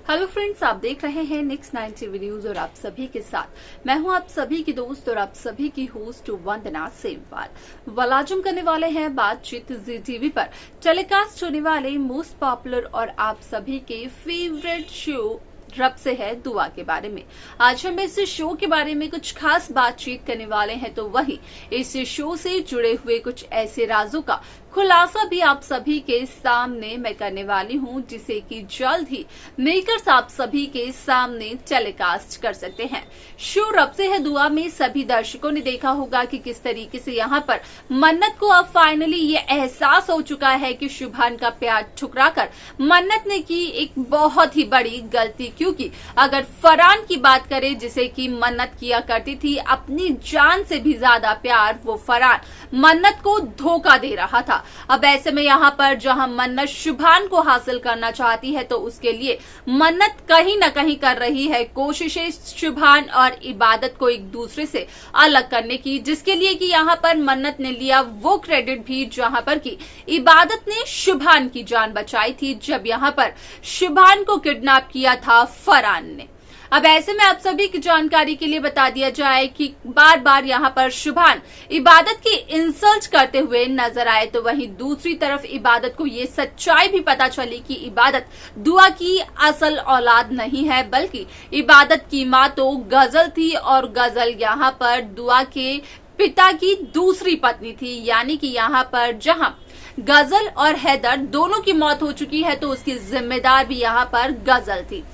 Hello friends, आप देख रहे हैं नेक्स्ट 9 टीवी न्यूज और आप सभी के साथ मैं हूं आप सभी की दोस्त और आप सभी की होस्ट वंदना सेमवाल। वाल आज हम करने वाले हैं बातचीत जी टीवी पर टेलीकास्ट होने वाले मोस्ट पॉपुलर और आप सभी के फेवरेट शो रब से है दुआ के बारे में। आज हम इस शो के बारे में कुछ खास बातचीत करने वाले हैं, तो वही इस शो से जुड़े हुए कुछ ऐसे राजों का खुलासा भी आप सभी के सामने मैं करने वाली हूं, जिसे कि जल्द ही मेकर्स आप सभी के सामने टेलीकास्ट कर सकते हैं। शो रब से है दुआ में सभी दर्शकों ने देखा होगा कि किस तरीके से यहाँ पर मन्नत को अब फाइनली ये एहसास हो चुका है कि शुभान का प्यार ठुकराकर मन्नत ने की एक बहुत ही बड़ी गलती, क्योंकि अगर फरहान की बात करें जिसे कि मन्नत किया करती थी अपनी जान से भी ज्यादा प्यार, वो फरहान मन्नत को धोखा दे रहा था। अब ऐसे में यहाँ पर जहाँ मन्नत शुभान को हासिल करना चाहती है, तो उसके लिए मन्नत कहीं न कहीं कर रही है कोशिशें शुभान और इबादत को एक दूसरे से अलग करने की, जिसके लिए कि यहाँ पर मन्नत ने लिया वो क्रेडिट भी जहाँ पर कि इबादत ने शुभान की जान बचाई थी जब यहाँ पर शुभान को किडनैप किया था फरहान ने। अब ऐसे में आप सभी की जानकारी के लिए बता दिया जाए कि बार बार यहाँ पर शुभान इबादत की इंसल्ट करते हुए नजर आए, तो वहीं दूसरी तरफ इबादत को ये सच्चाई भी पता चली कि इबादत दुआ की असल औलाद नहीं है, बल्कि इबादत की माँ तो गजल थी और गजल यहाँ पर दुआ के पिता की दूसरी पत्नी थी। यानी कि यहाँ पर जहाँ गजल और हैदर दोनों की मौत हो चुकी है, तो उसकी जिम्मेदार भी यहाँ पर गजल थी।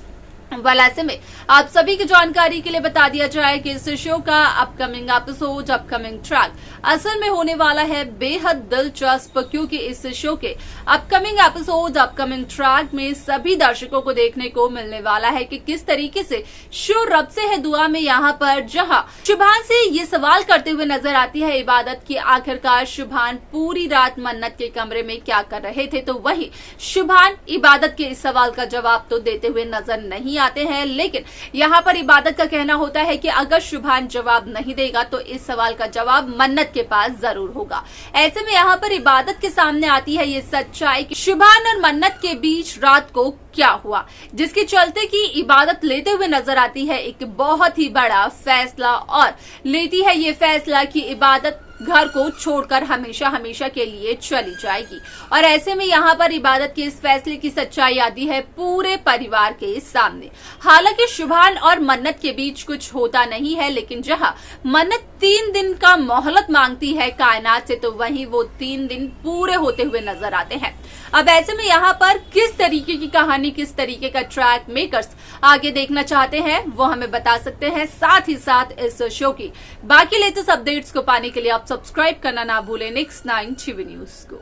वाल ऐसे में आप सभी की जानकारी के लिए बता दिया जाए कि इस शो का अपकमिंग एपिसोड, अपकमिंग ट्रैक असल में होने वाला है बेहद दिलचस्प, क्योंकि इस शो के अपकमिंग एपिसोड, अपकमिंग ट्रैक में सभी दर्शकों को देखने को मिलने वाला है कि किस तरीके से शो रब से है दुआ में यहाँ पर जहाँ शुभान से ये सवाल करते हुए नजर आती है इबादत की आखिरकार शुभान पूरी रात मन्नत के कमरे में क्या कर रहे थे, तो वही शुभान इबादत के इस सवाल का जवाब तो देते हुए नजर नहीं आते हैं। लेकिन यहाँ पर इबादत का कहना होता है कि अगर शुभान जवाब नहीं देगा तो इस सवाल का जवाब मन्नत के पास जरूर होगा। ऐसे में यहाँ पर इबादत के सामने आती है ये सच्चाई कि शुभान और मन्नत के बीच रात को क्या हुआ, जिसके चलते कि इबादत लेते हुए नजर आती है एक बहुत ही बड़ा फैसला, और लेती है ये फैसला कि इबादत घर को छोड़कर हमेशा हमेशा के लिए चली जाएगी। और ऐसे में यहाँ पर इबादत के इस फैसले की सच्चाई आती है पूरे परिवार के सामने। हालांकि शुभान और मन्नत के बीच कुछ होता नहीं है, लेकिन जहाँ मन्नत 3 दिन का मोहलत मांगती है कायनात से, तो वहीं वो 3 दिन पूरे होते हुए नजर आते हैं। अब ऐसे में यहाँ पर किस तरीके की कहानी, किस तरीके का ट्रैक मेकर्स आगे देखना चाहते हैं वो हमें बता सकते हैं। साथ ही साथ इस शो की बाकी लेटेस्ट अपडेट्स को पाने के लिए आप सब्सक्राइब करना ना भूलें नेक्स्ट 9 टीवी न्यूज को।